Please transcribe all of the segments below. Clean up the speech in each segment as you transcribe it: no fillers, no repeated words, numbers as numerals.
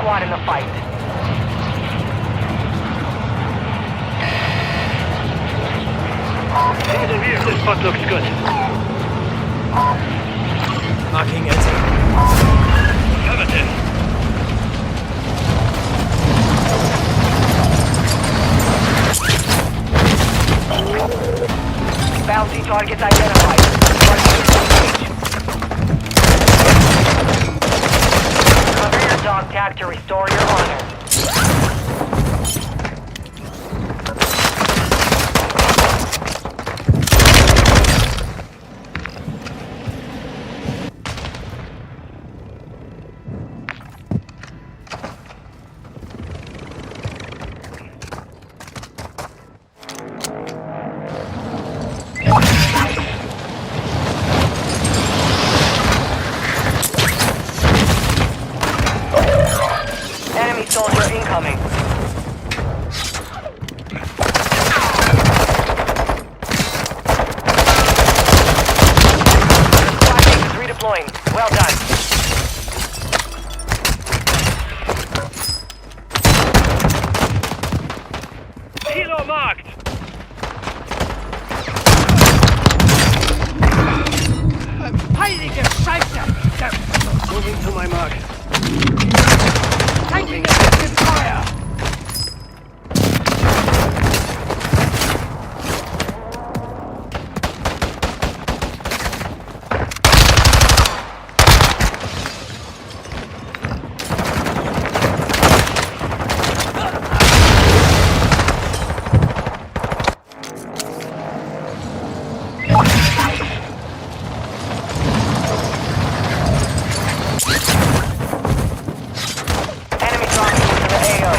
squad in the fight. Single view, this spot looks good. Marking entry. Affirmative. Bounty targets identified. Cover your dog tag to restore your honor. Enemy soldier incoming. Squad mate is redeploying. Well done. Helo marked. Heilige Scheiße! Moving to my mark. Taking effective fire! Enemy dropping into the AO.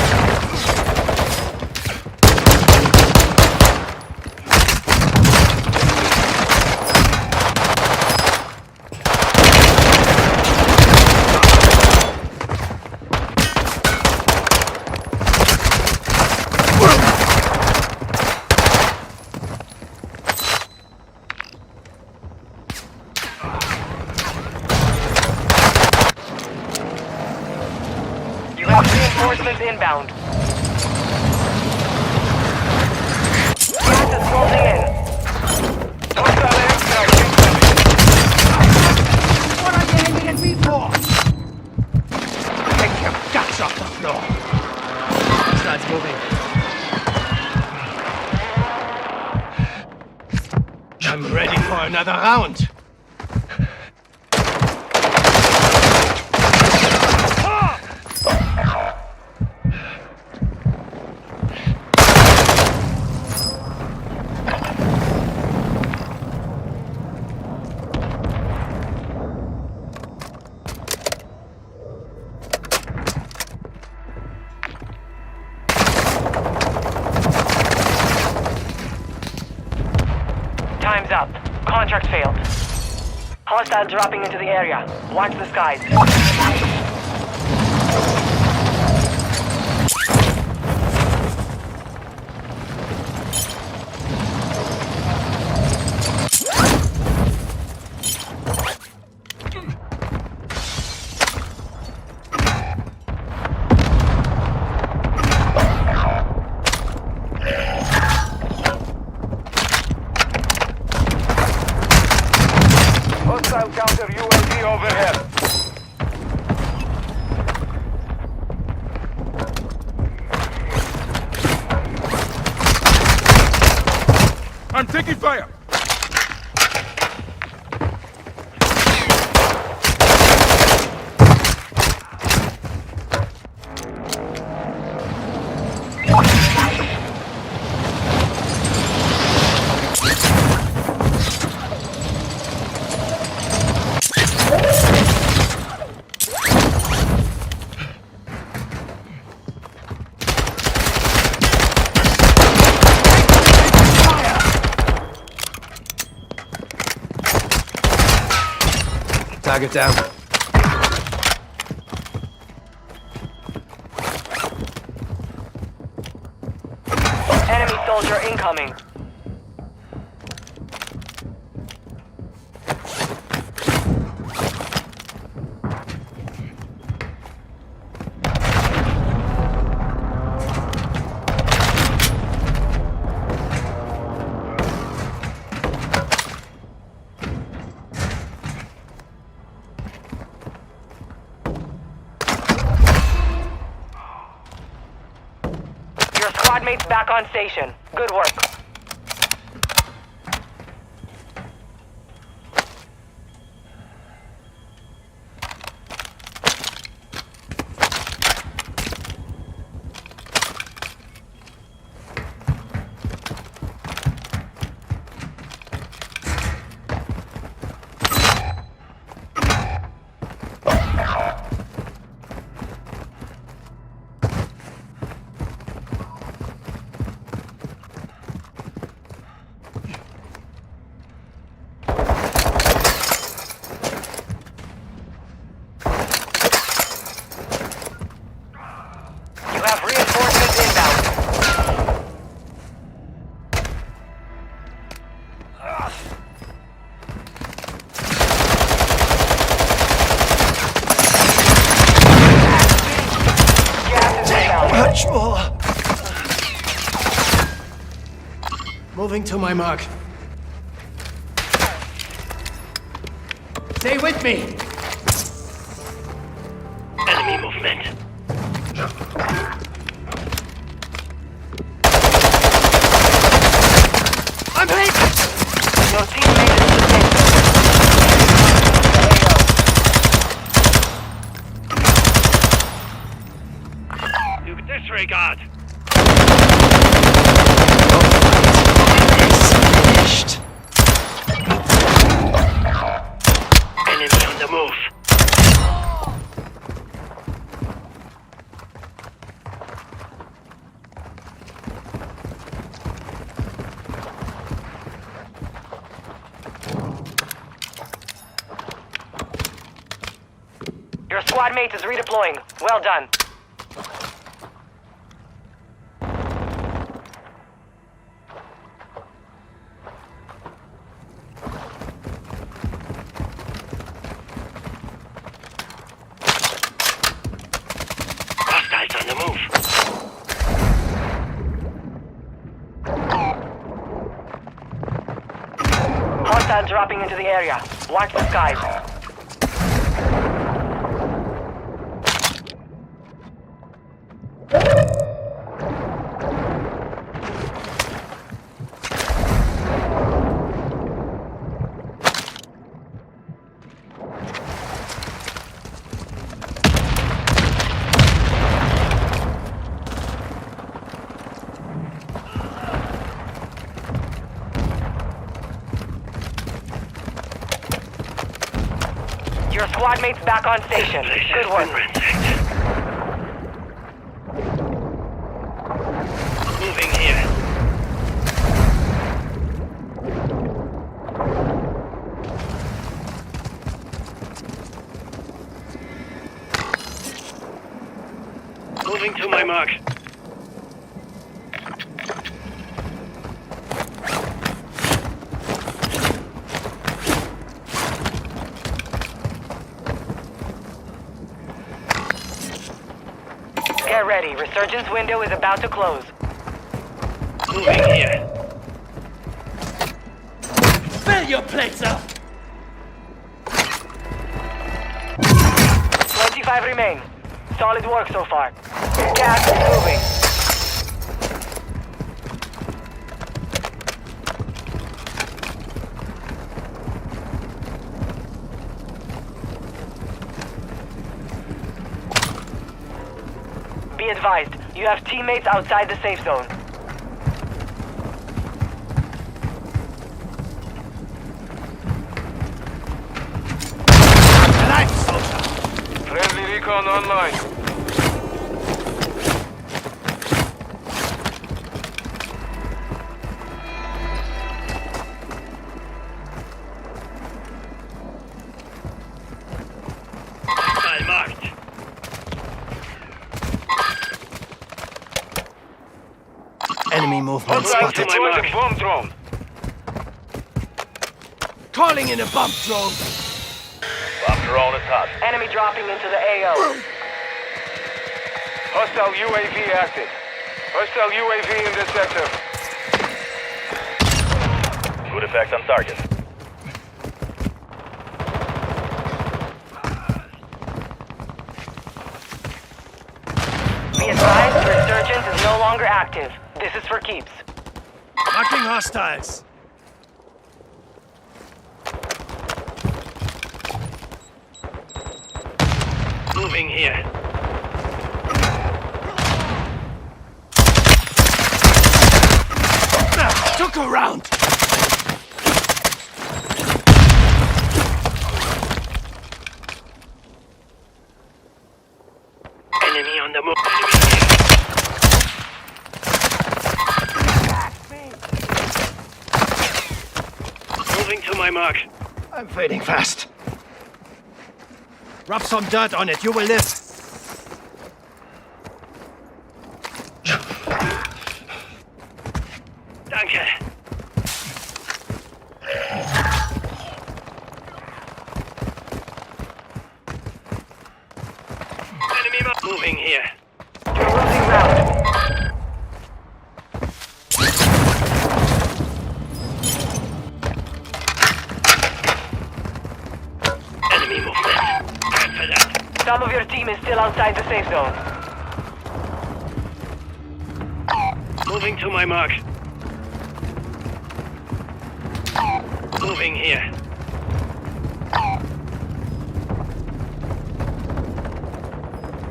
You have reinforcements inbound. Gas is closing in. What are you aiming at me for? Take your guts off the floor. Starts moving. I'm ready for another round. Time's up. Contract failed. Hostile dropping into the area. Watch the skies. Hostile counter UAV overhead. I'm taking fire! Target down. Enemy soldier incoming. mates back on station. Good work. You have reinforcements inbound. Gas is inbound. Much more. Moving to my mark. Stay with me. Enemy movement. I'm hit. Your teammate is in the safe zone. You disregard. Finished. Enemy on the move. Your squad mate is redeploying. Well done. Hostiles on the move. Hostile dropping into the area. Watch the skies. Your squad mate's back on station. Good work. Moving here. Moving to my mark. Get ready. Resurgence window is about to close. Moving here. Fill your plates up. 25 remain. Solid work so far. Gas is moving. Be advised, you have teammates outside the safe zone. Friendly recon online. Hostile marked. Enemy movement Hostile spotted. to my mark. Bomb drone. Calling in a bump drone. Bomb drone is hot. Enemy dropping into the AO. Hostile UAV active. Hostile UAV in this sector. Good effect on target. Be advised, resurgence is no longer active. This is for keeps. Marking hostiles. Moving here. Took a round. Enemy on the move. Moving to my mark. I'm fading fast. Rub some dirt on it. You will live. Danke. Enemy moving here. You're losing ground. Enemy movement. Cancel that. Some of your team is still outside the safe zone. Moving to my mark. Moving here.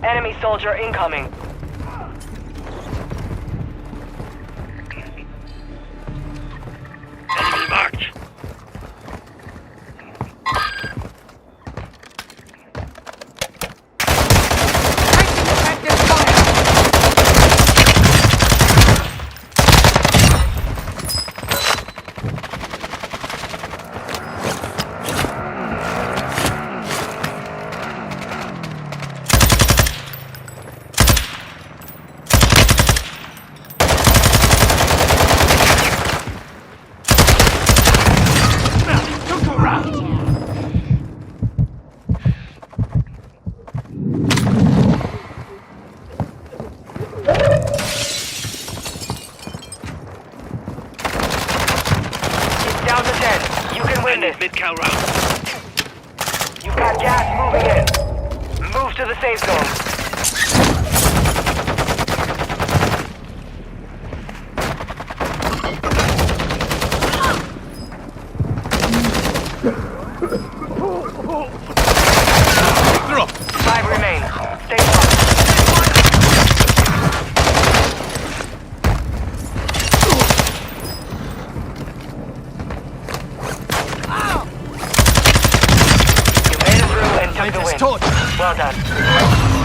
Enemy soldier incoming. Enemy marked. Down to 10. You can win this. Mid-cal round. You've got gas moving in. Move to the safe zone. Drop. 5 remain. Stay sharp. You made it through and took the win. Well done.